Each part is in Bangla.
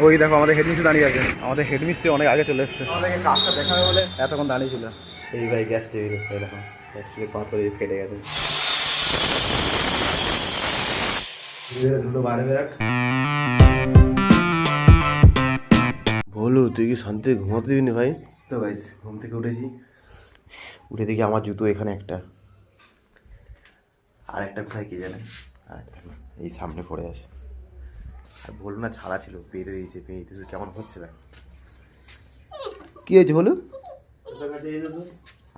ওই দেখো আমাদের হেডমিস্ত্রি দাঁড়িয়ে আছে, আমাদের হেডমিস্ত্রি অনেক আগে চলে এসছে, আমাদেরকে কাজটা দেখাবে বলে এতক্ষণ দাঁড়িয়ে ছিল। এই ভাই গ্যাস টেবিল, এই দেখো গ্যাস টেবিল পাথর ফেটে গেছে, ধুলো বাইরে বেরাক। বলো তুই কি শান্তি ঘুমাতে দিবি না ভাই? তো গাইস ঘুম থেকে উঠেছি, উঠে দেখি আমার জুতো এখানে একটা, আর একটা কোথায় কি জানে, আর একটা এই সামনে পড়ে আসে। আর বলুন না ছাড়া ছিল, পেয়ে দিয়েছে, পেয়ে দিয়েছে, কেমন হচ্ছে দেখ কি হয়েছে বলো।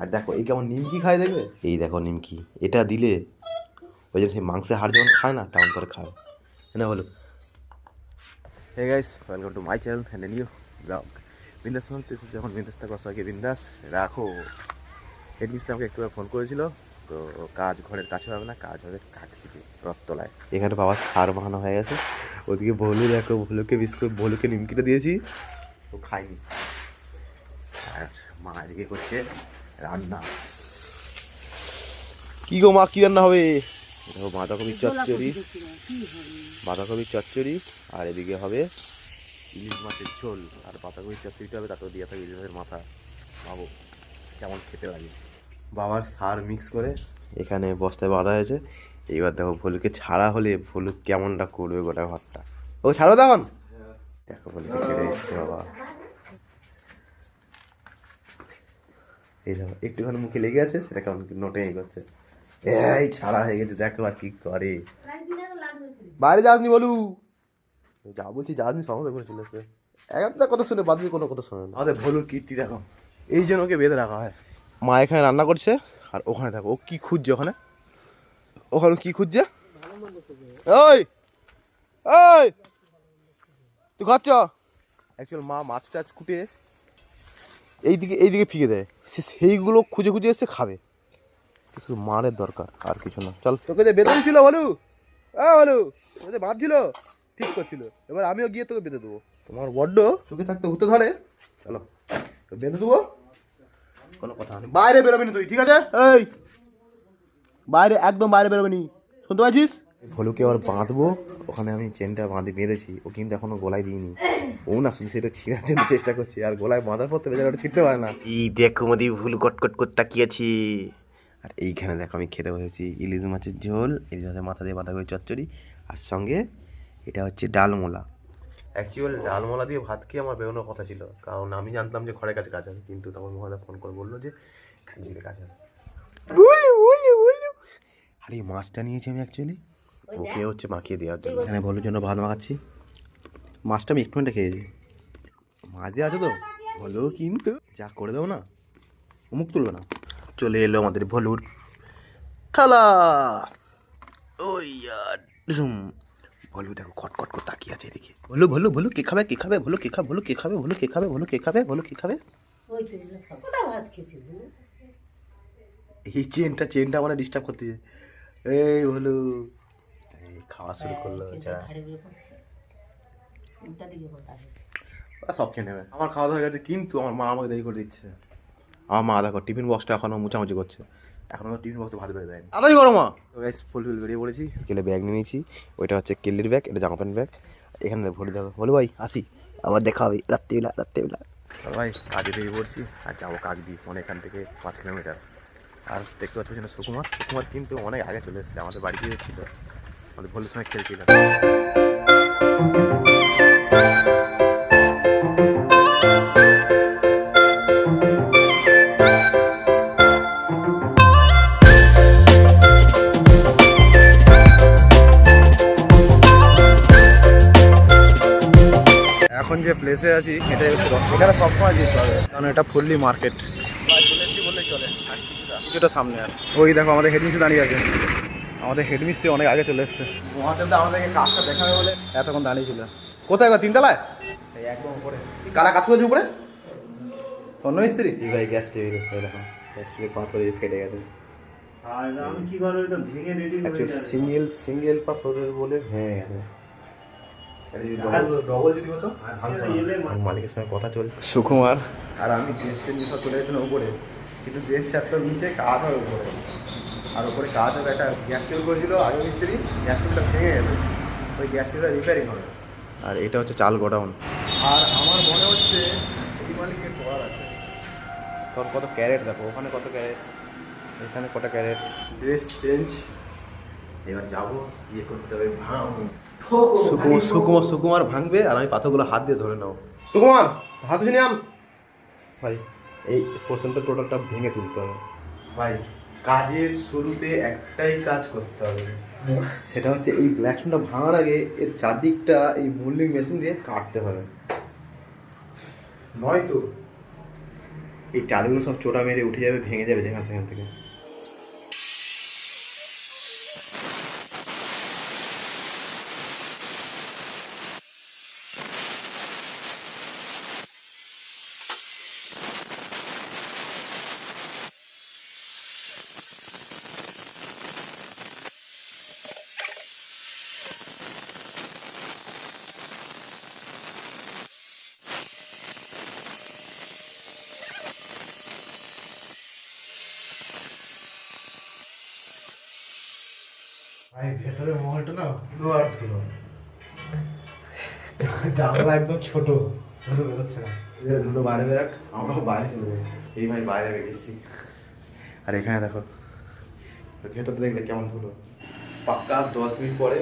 আর দেখো এই কেমন নিমকি খায় দেখবে, এই দেখো নিমকি, এটা দিলে ওই জন্য সেই মাংসের হাড় যখন খায় না তেমন করে খায় না বলো। Hey guys, welcome to my channel and new vlog. বিন্দাস চলতেছে, যখন বিন্দাস থাকো সবাইকে বিন্দাস রাখো। হেডমিস্ত্রি আমাকে একটু ফোন করেছিল, তো কাজ ঘরের কাছে হবে না, কাজ হবে কাঠ থেকে রথতলায়। এখানে বাবার সার বানানো হয়ে গেছে, ওদিকে ভলু দেখো, ভলুকে বিস্কুট, ভলুকে নিমকিটা দিয়েছি, ও খাইনি। আর মা এদিকে করছে রান্না। কি গো মা, কি রান্না হবে? দেখো বাঁধাকপির চচ্চড়ি, বাঁধাকপির চচ্চড়ি, আর এদিকে হবে ইলিশ মাছের ঝোল। আর বাঁধাকপির চচ্চড়িটা হবে, তারপর দিয়ে থাকবে ইলিশ মাছের মাথা। ভাবো কেমন খেতে লাগে। বাবার সার মিক্স করে এখানে বস্তায় বাঁধা হয়েছে। এইবার দেখো ভলুকে ছাড়া হলে ভলু কেমনটা করবে গোটা ঘরটা। ও ছাড়ো তখন দেখো ভলুকে ছেড়ে এসছে বাবা। এই দেখো একটুখানি মুখে লেগে আছে, সেটা কেমন নোটে করছে। এই ছাড়া হয়ে গেছে, দেখো আর কি করে। বাইরে যাসনি বলু, যা বলছি যাসনি, সমস্যা করে চলে এসছে। একটা কথা শুনে বাদ দিয়ে কোনো কথা শোনে না। আমাদের ভলুর কীর্তি দেখো, এই জন্য ওকে বেঁধে রাখা হয়। মা এখানে রান্না করছে, আর ওখানে দেখো ও কি খুঁজছে, ওখানে ওখানে কি খুঁজছে। ওই ওই তুই খাচ্ছ? অ্যাকচুয়াল মা মাছ টাছ কুটে এইদিকে ফিকে দেয়, সে সেইগুলো খুঁজে খুঁজে এসে খাবে। কিছু মারের দরকার, আর কিছু না। চল, তোকে যে বেঁধে ছিল বলু, বলু তোকে বাঁধ ছিল, ঠিক করছিল, এবার আমিও গিয়ে তোকে বেঁধে দেবো। তোমার বড্ড তোকে থাকতে হতে ধরে, চলো তো বেঁধে দেবো, কোনো কথা নেই। বাইরে বেরোবি না তুই, ঠিক আছে? এই বাইরে, একদম বাইরে বেরোবি নি, শুনতে পাচ্ছিস? ভলুকে আবার বাঁধবো, ওখানে আমি চেনটা বেঁধেছি, ও কিন্তু এখনো গলায় দিইনি। ও না শুধু সেটা ছিঁড়ার জন্য চেষ্টা করছে, আর গলায় বাঁধার পর তো বেচারা ওটা ছিঁড়তে পারে না। এই দেখো মোদি ভুল কটকট করে তাকিয়েছি। আর এইখানে দেখো আমি খেতে বসেছি ইলিশ মাছের ঝোল, ইলিশ মাছের মাথা দিয়ে বাঁধাকপি চচ্চড়ি, আর সঙ্গে এটা হচ্ছে ডালমোলা। অ্যাকচুয়াল ডালমোলা দিয়ে ভাত খেয়ে আমার বেরোনোর কথা ছিল, কারণ আমি জানতাম যে ঘরের কাছে কাজ হবে, কিন্তু তখন মহাদা ফোন করে বললো যে খাইয়ে কাজ হবে। আর এই মাছটা নিয়েছি আমি অ্যাকচুয়ালি ওকে হচ্ছে মাখিয়ে দেওয়ার জন্য। এখানে ভলুর জন্য ভাত মাখাচ্ছি, মাছটা আমি একটু মিনিটে খেয়েছি, মাছ দিয়ে আছে তো ভলু, কিন্তু যা করে দেবো না, মুখ তুলবে না। চলে এলো আমাদের ভলুর থালা। ওই ভলু দেখো খটখট করে তাকিয়ে আছে এদিকে। ভলু ভলু ভলু কে খাবে, কে খাবে, ভলু কে খাবে, ভলু কে খাবে, ভলু কে খাবে, ভলু কে খাবে, ভলু কে খাবে। এই চেনটা মানে ডিস্টার্ব করতেছে। এই ভলু এই খাওয়া শুরু করলো, সব খেয়ে নেবে। আমার খাওয়া দাওয়া হয়ে গেছে, কিন্তু আমার মা আমাকে দেরি করে দিচ্ছে। আমার মা দেখো টিফিন বক্সটা এখনো মুচামুচি করছে, এখনো টিফিন বক্সে ভাত বেড়ে দেয়নি। তাড়াতাড়ি করো মা। তো গাইস ফুল বেরিয়ে পড়েছি, কেলে ব্যাগ নিয়ে নিয়েছি, ওইটা হচ্ছে কেল্লির ব্যাগ, এটা জামা প্যান্ট ব্যাগ। এখানে ভরে দেখো, বলো ভাই আসি, আবার দেখা হবে রাত্রিবেলা। ভাই কাজে বেরিয়ে পড়ছি, আর যাবো কাকদ্বীপ, মানে এখান থেকে 5 কিলোমিটার। আর দেখতে পাচ্ছি না সুকুমার কিন্তু অনেক আগে চলে এসেছে, আমাদের বাড়ি গিয়ে ছিল, আমাদের ভোলের সঙ্গে খেলছিল। এখন যে প্লেসে আছি এটাই হচ্ছে এখানে সবসময় যেতে হবে, কারণ এটা ফুললি মার্কেট বললেই চলে, কিছুটা সামনে। আর ওই দেখো আমাদের হেডমিস্ত্রি দাঁড়িয়ে আছে, আমাদের হেডমিস্ত্রি অনেক আগে চলে এসছে। মহাদেবদা আমাদেরকে কাজটা দেখাবে বলে এতক্ষণ দাঁড়িয়ে ছিল। কোথায় গো? 3 তলায়, এই একদম উপরে। কারা কাজ করেছে উপরে? অন্য মিস্ত্রি। এই ভাই গ্যাস টেবিল, এই দেখো গ্যাস টেবিল পাথর ফেটে গেছে। আমি কি করবো, এটা ভেঙে রেডি করে সিঙ্গেল পাথরের বলে ভেঙে গেছে। ডবল যদি হতো। মালিকের সঙ্গে কথা চলছে সুকুমার, আর আমি ড্রেস সব চলে গেছিলাম উপরে, কিন্তু ড্রেস চারটার নিচে কাজ হয় উপরে, আর উপরে কাজ হবে। একটা গ্যাস টেবিল করেছিল আগে মিস্ত্রি, গ্যাস টেবিলটা ভেঙে গেল, ওই গ্যাস টেবিলটা রিপেয়ারিং হবে। আর এটা হচ্ছে চাল গোডাউন। আর আমার মনে হচ্ছে এই মালিকের করার আছে, কারণ কত ক্যারেট দেখো, ওখানে কত ক্যারেট, এখানে কটা ক্যারেট। ড্রেস চেঞ্জ, এবার যাবো ইয়ে করতে হবে, সুকুমার ভাঙবে আর আমি পাথরগুলো হাত দিয়ে ধরে নেবো। সুকুমার হাত ধরে আম ভাই, এই পোর্শনটা টোটালটা ভেঙে তুলতে হবে ভাই। কাজের শুরুতে একটাই কাজ করতে হবে, সেটা হচ্ছে এই ব্ল্যাকস্টোনটা ভাঙার আগে এর চারদিকটা এই মোল্ডিং মেশিন দিয়ে কাটতে হবে, নয়তো এই টালিগুলো সব চোটা মেরে উঠে যাবে, ভেঙে যাবে যেখান সেখান থেকে। ভাই ভেতরে মহলটা না ধুলো আর ধুলো, জানলা একদম ছোট, ধুলো বেরোচ্ছে না। ধুলো বাইরে বেরাক, আমরাও বাইরে চলে যাই। এই ভাই বাইরে বেরিয়েছি, আর এখানে দেখো ভেতরটা দেখলে কেমন ধুলো। পাক্কা 10 মিনিট পরে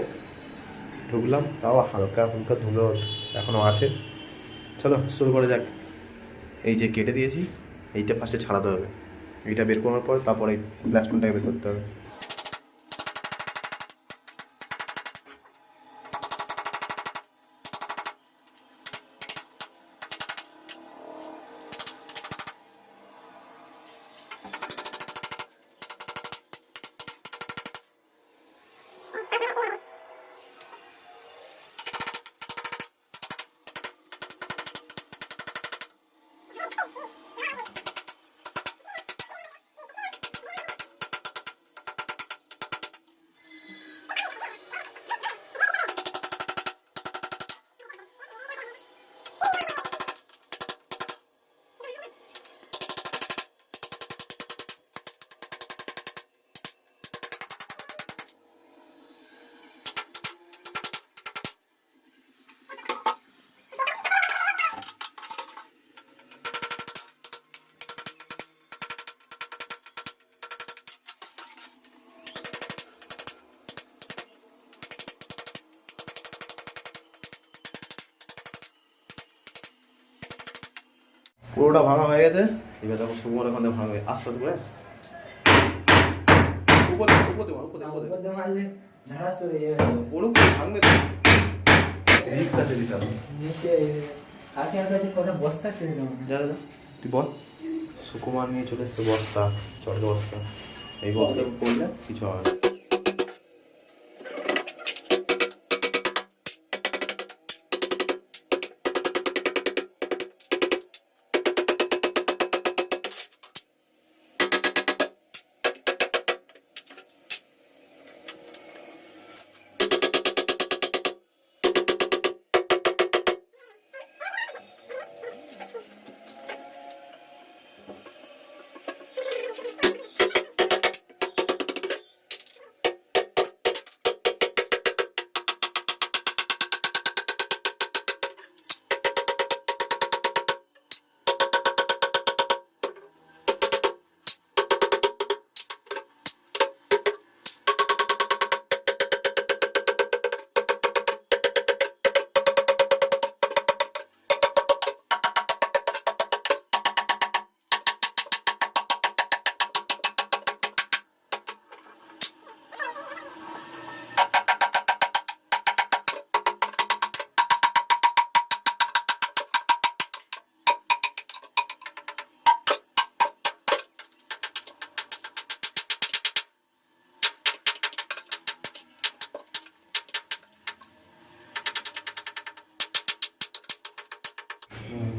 ঢুকলাম, তাও হালকা হালকা ধুলো এখনও আছে। চলো শুরু করে যাক। এই যে কেটে দিয়েছি, এইটা ফার্স্টে ছাড়াতে হবে, এইটা বের করার পর তারপরে ব্ল্যাকস্টোনটাকে বের করতে হবে। পুরোটা ভাঙা হয়ে গেছে, এবার দেখো সুকুমার ওখান থেকে ভাঙবে আস্তে আস্তে করে। ভাঙবে তো, রিক্স আছে বিশাল। বস্তা তুই বল। সুকুমার নিয়ে চলে এসছে বস্তা, চটের বস্তা। এই বস্তা পড়লে কিছু হবে না।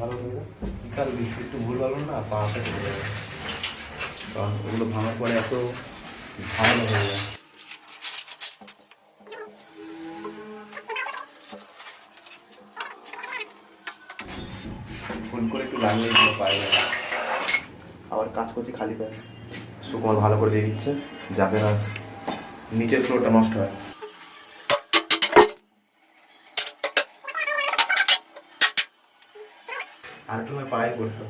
ভালো করে বিশাল একটু ভুল ভালো না, পাহাড়টা চলে যাবে, কারণ ওগুলো ভাঙার পরে এত ভালো হয়ে যায়। ভুল করে একটু লাগলে পায়ে যাবে। আবার কাজ করছি খালি পায়ে, সুকুমার ভালো করে দিয়ে দিচ্ছে যাতে না নিচের ফ্লোরটা নষ্ট হয়। আর একটু সময় পায়ে পড়তো।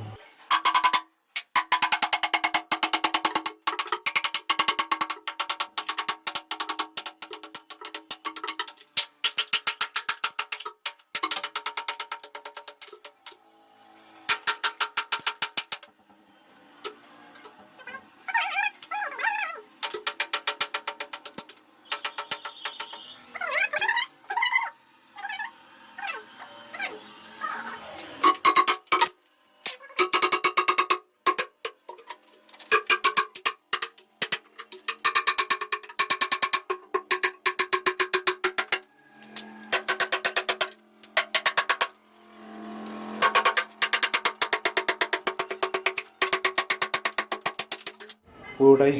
পুরোটাই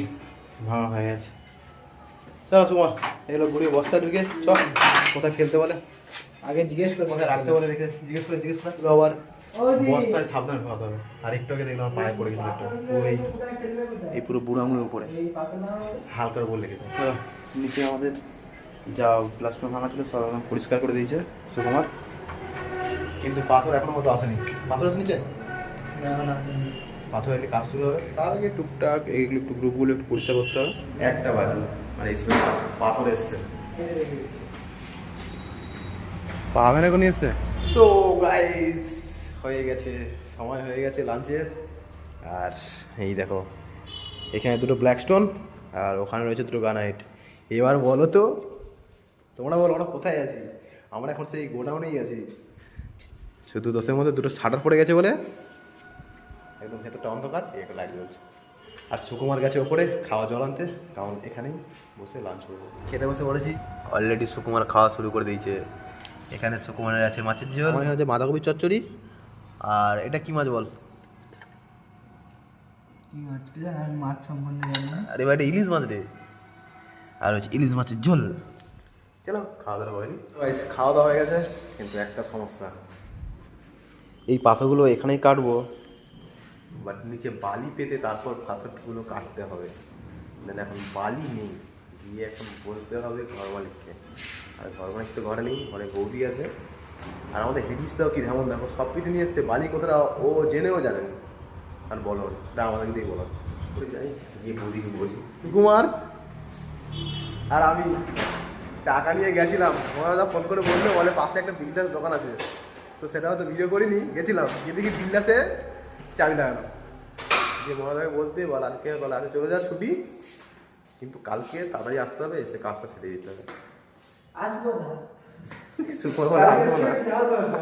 ভাঙা হয়ে গেছে। চলো সুমার এগুলো ঘুরিয়ে বস্তা ঢুকে চল কোথায় খেলতে বলে আগে জিজ্ঞেস করে কোথায় রাখতে বলে রেখে জিজ্ঞেস করে তুলো আবার বস্তায় সাবধানে খাওয়াতে হবে। আর একটু আগে দেখলাম পায়ে পড়ে গেছিল একটা পুরো এই পুরো বুড়ো আঙুলের উপরে হালকার উপর লেগেছে। নিচে আমাদের যা প্লাস্টার ভাঙা ছিল সব একদম পরিষ্কার করে দিয়েছে সুকুমার, কিন্তু পাথর এখনো মতো আসেনি। পাথর আছে নিচে? পাথর এলে কাজ শুরু হবে, তার আগে টুকটাক এইগুলো একটু গ্রুপগুলো একটু পরিষ্কার করতে হবে। একটা বাজে মানে পাথর এসছে, পাবে না কোন এসছে। সো গাইস হয়ে গেছে, সময় হয়ে গেছে লাঞ্চের। আর এই দেখো এখানে দুটো ব্ল্যাক স্টোন আর ওখানে রয়েছে দুটো গ্রানাইট। এবার বলো তো তোমরা বলো আমরা কোথায় আছি? আমরা এখন সেই গোডাউনেই আছি, শুধু দোষের মধ্যে দুটো শাটার পড়ে গেছে বলে একদম ভেতরটা অন্ধকার, একটা লাইট জ্বলছে। আর সুকুমার গেছে ওপরে খাওয়া জল আনতে, কারণ এখানেই বসে লাঞ্চ করবো। খেতে বসে পড়েছি, অলরেডি সুকুমার খাওয়া শুরু করে দিয়েছে। এখানে সুকুমারের আছে মাছের ঝোল, এখানে আছে বাঁধাকপির চচ্চড়ি। আর এটা কি মাছ বল? কি মাছ কি জানি, আমি মাছ সম্বন্ধে জানি না। আরে ভাই এটা ইলিশ মাছ রে, আর হচ্ছে ইলিশ মাছের ঝোল। চলো খাওয়া দাওয়া হয়নি, খাওয়া দাওয়া হয়ে গেছে, কিন্তু একটা সমস্যা, এই পাথরগুলো এখানেই কাটবো, বাট নিচে বালি পেতে তারপর পাথরগুলো কাটতে হবে। মানে এখন বালি নেই, গিয়ে এখন বলতে হবে ঘর মালিককে। আর ঘর মালিক তো ঘরে নেই, ঘরে বৌদি আছে। আর আমাদের হেডিসটাও কি যেমন দেখো সব কিছু নিয়ে এসছে, বালি কোথাটা ও জেনেও জানেন। আর বলো সেটা আমাদেরকে দিয়ে বলা হচ্ছে, যাই গিয়ে বৌদিকে বলি সুকুমার। আর আমি টাকা নিয়ে গেছিলাম, ওরা ফোন করে বললো বলে পাশে একটা বিল্ডার্স দোকান আছে, তো সেটাও তো ভিডিও করিনি, গেছিলাম গিয়ে দেখি বিল্ডার্সে চাবি লাগানো। যে মহাদাকে বলতে বল আজকে বলে আজকে চলে যা ছুটি, কিন্তু কালকে তাড়াতাড়ি আসতে হবে, এসে কাজটা সেরে দিতে হবে। আসবো না, সুপার বলে আসবো না।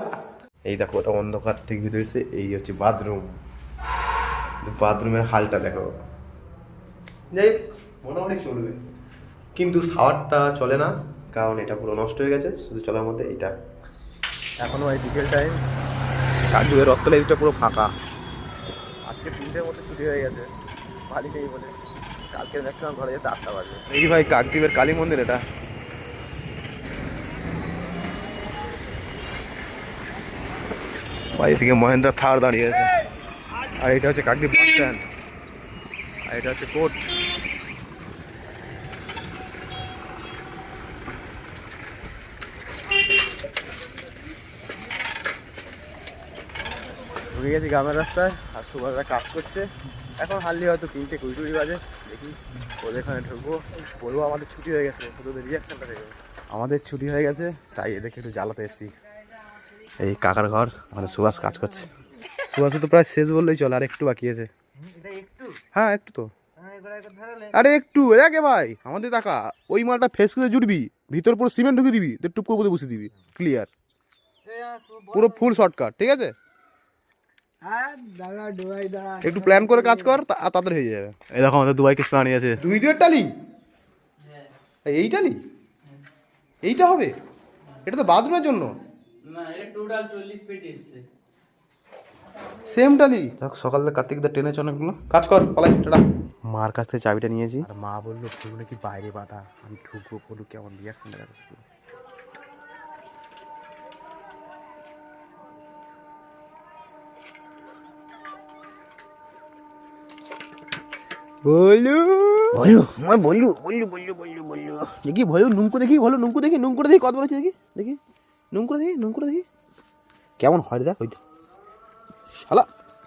এই দেখো ওটা অন্ধকার ঠিক ভিতরে, এই হচ্ছে বাথরুম। বাথরুমের হালটা দেখো, যাই মোটামুটি চলবে, কিন্তু শাওয়ারটা চলে না, কারণ এটা পুরো নষ্ট হয়ে গেছে। শুধু চলার মধ্যে এইটা এখনো এই বিকেল টাইম, কাকদ্বীপের রথতলা এইটা পুরো ফাঁকা। আজকে 3টের মধ্যে ছুটি হয়ে গেছে, বাড়ি নেই বলে। কালকে ম্যাক্সিমাম ঘরে যেতে 8টা বাজবে। এই ভাই কাকদ্বীপের কালী মন্দির এটা। ভাই এদিকে মহেন্দ্রা থার দাঁড়িয়ে আছে, আর এটা হচ্ছে কাকদ্বীপ বাস স্ট্যান্ড, আর এটা হচ্ছে কোর্ট। ঢুকে গেছি গ্রামের রাস্তায়, আর সুভাষরা কাজ করছে। এখন হারলি হয়তো 3:20 বাজে, দেখি ওদের এখানে ঢুকবো, বলবো আমাদের ছুটি হয়ে গেছে, শুধু ওদের রিয়াকশনটা দেখবো। আমাদের ছুটি হয়ে গেছে, তাই এদেরকে একটু জ্বালাতে এসেছি। এই কাকার ঘর, মানে সুভাষ কাজ করছে। সুভাষে তো প্রায় শেষ বললেই চলে, আর একটু বাকি আছে। হ্যাঁ একটু তো, আরে একটু দেখে ভাই আমাদের টাকা, ওই মালটা ফেস করে জুড়বি, ভিতর পুরো সিমেন্ট ঢুকে দিবি, তো টুক করে বসে দিবি, ক্লিয়ার, পুরো ফুল শর্টকাট, ঠিক আছে? একটু প্ল্যান করে কাজ কর, তাড়াতাড়ি হয়ে যাবে। এই দেখো আমাদের দুবাই কিছু দাঁড়িয়ে আছে, 2-2 টালি, এই টালি এইটা হবে, এটা তো বাথরুমের জন্য না, এটা টোটাল 40 ফিট এসেছে। সেম টালি। দেখো সকালে কার্তিকদের টেনেছে অনেকগুলো, কাজ কর পালাই টাটা। মার কাছ থেকে চাবিটা নিয়েছি, আর মা বললো ফুল নাকি বাইরে বাঁধা, আমি ঢুকবো, বলু কেমন রিয়াকশন দেখা যাচ্ছে। বলু বলু মই বলু বলু বলু বলু বলু দেখি ভয়ু নুমকু দেখি, বলো নুমকু দেখি, নুমকুটা দেখি কত বলেছি, দেখি দেখি নুমকুটা দেখি, নুমকুটা দেখি কেমন হয়, দেখ ওই শালা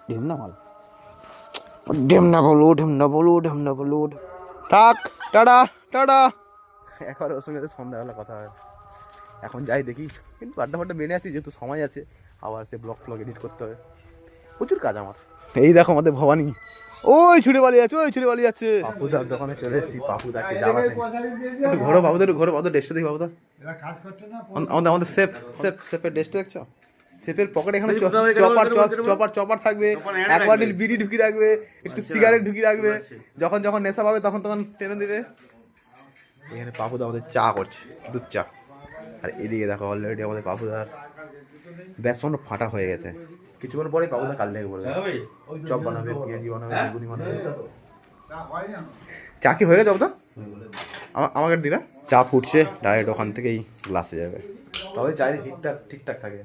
ঢেমনা মাল, ঢেমনা বলো। থাক, টাটা টাটা। একবার ওর সঙ্গে সন্ধ্যাবেলা কথা হয়। এখন যাই দেখি, কিন্তু আড্ডা ফাড্ডা বেড়ে আসি, যেহেতু সময় আছে, আবার সে ব্লগ ফ্লগ এডিট করতে হবে, প্রচুর কাজ আমার। এই দেখো আমাদের ভবানী, ওই ছুটে পালিয়ে যাচ্ছে। পাপুদার দোকানে চলে এসেছি, পাপুদাকে জ্বালাতে। একটু ঘোরো বাবুদের, বাবুদের ডেস্টটা দেখি বাবুদা। আমাদের সেফের ডেস্টটা দেখছো? সেফের পকেটে এখানে চপার থাকবে, এক বান্ডিল বিড়ি ঢুকিয়ে রাখবে, একটু সিগারেট ঢুকিয়ে রাখবে, যখন নেশা পাবে তখন টেনে দেবে। এখানে পাপুদা আমাদের চা করছে, দুধ চা। আর এদিকে দেখো অলরেডি আমাদের পাপুদার বেসন ফাটা হয়ে গেছে। কিছুক্ষণ পরে পাপুদা কাল লেগে পড়বে, চপ বানাবে, পেঁয়াজি বানাবে, বেগুনি বানাবে। চা কি হয়ে গেছে বাবুদা? আমাকে দিবে। চা ফুটছে, ডাইরেক্ট ওখান থেকেই গ্লাসে যাবে, তবে চায়ের হিটটা ঠিকঠাক থাকে।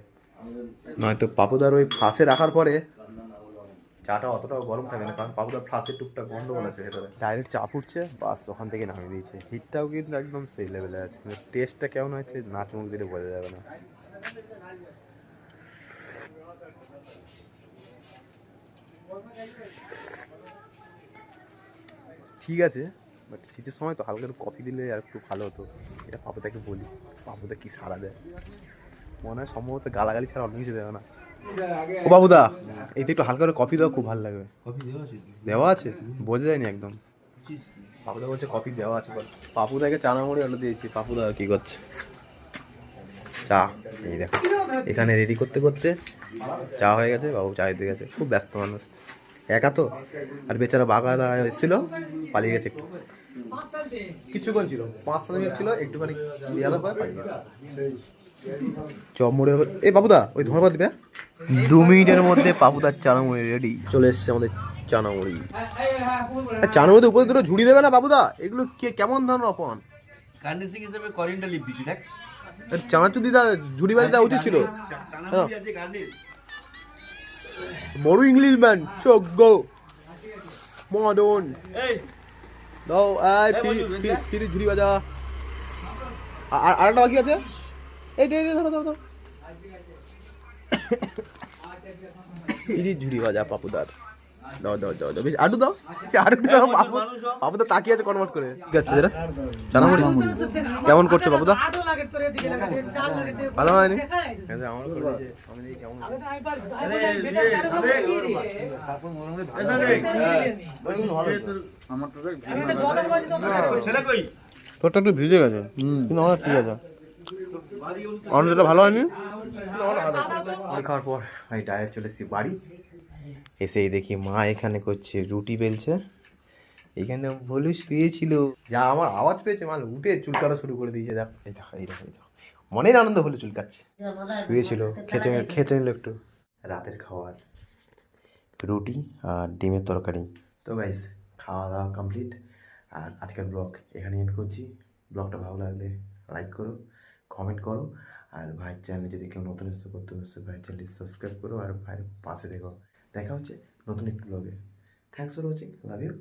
নয়তো পাপুদার ওই ফ্লাসে রাখার পরে চাটা অতটাও গরম থাকে না, কারণ পাপুদার ফ্লাসে টুকটাক গন্ডগোল আছে ভেতরে। ডাইরেক্ট চা ফুটছে, বাস ওখান থেকে নামিয়ে দিয়েছে। হিটটাও কিন্তু একদম সেই লেভেলে আছে, কিন্তু টেস্টটা কেমন হয়েছে নাচ মুখ দিলে বোঝা যাবে না। ঠিক আছে, বাট শীতের সময় তো হালকা একটু কফি দিলে আর একটু ভালো হতো। এটা পাপুদাকে বলি, পাপুদা কি সারা দেয়, মনে হয় সম্ভবত গালাগালি ছাড়া অন্য কিছু দেবে না। ও বাবুদা, এইটা একটু হালকা করে কফি দাও, খুব ভালো লাগবে। দেওয়া আছে, বোঝা যায়নি একদম। পাপুদা বলছে কফি দেওয়া আছে। পাপুদাকে চানামুড়ি অর্ডার দিয়েছি, পাপুদা কি করছে? চা এই দেখো, এখানে রেডি করতে করতে চা হয়ে গেছে, বাবু চা দিতে গেছে। খুব ব্যস্ত মানুষ, একা তো। আর বেচারা বাগড়া এসেছিল, পালিয়ে গেছে একটু, কিছুক্ষণ ছিল, 5 মিনিট ছিল, একটুখানি ইয়াদা করে পালিয়ে গেছে। চপ মুড়ে এই বাবুদা ওই ধন্যবাদ দিবে। 2 মিনিটের মধ্যে পাপুদার চানামুড়ি রেডি। চলে এসছে আমাদের চানামুড়ি। চানামুড়িতে উপরে দুটো ঝুড়ি দেবে না বাবুদা? এগুলো কেমন ধরনের অপমান? কান্ডিসিং হিসেবে করিনটা লিপ দিচ্ছি দেখ। চানাচুর দিদা ঝুড়ি বাড়ি দেওয়া উচিত ছিল। বড় ইংলিশ ম্যান, চোখ গো মদন দাও। ফিরি ঝুড়ি বাজা। আর একটা বাকি আছে, এই ধরো ঝুড়ি বাজা পাপুদার। দাও বেশ, আরো দাও, পাপুদা তাকিয়ে আছে কনভার্ট করে। ঠিক আছে যেটা চানামুড়ি কেমন করছে বাবুদা? ভালো হয়নি? আমার তোরটা একটু ভিজে গেছে, কিন্তু আমার ঠিক আছে। আমার যেটা ভালো হয়নি। খাওয়ার পর আমি ডাইরেক্ট চলে এসেছি বাড়ি। এসেই দেখি মা এখানে করছে, রুটি বেলছে। এখানে ভলু শুয়েছিল, যা আমার আওয়াজ পেয়েছে মাল উঠে চুলকানো শুরু করে দিয়েছে। দেখো এই দেখো মনের আনন্দ হলো চুলকাচ্ছে। শুয়েছিল, খেচে নিল একটু। রাতের খাবার রুটি আর ডিমের তরকারি। তো গাইস, খাওয়া দাওয়া কমপ্লিট, আর আজকের ব্লগ এখানে এন্ড করছি। ব্লগটা ভালো লাগলে লাইক করো, কমেন্ট করো, আর ভাইয়ের চ্যানেলে যদি কেউ নতুন এসে করতে অবশ্যই ভাইয়ের চ্যানেলটি সাবস্ক্রাইব করো, আর ভাইয়ের পাশে দেখো। দেখা হচ্ছে নতুন একটি ব্লগে। Thanks for watching, love you.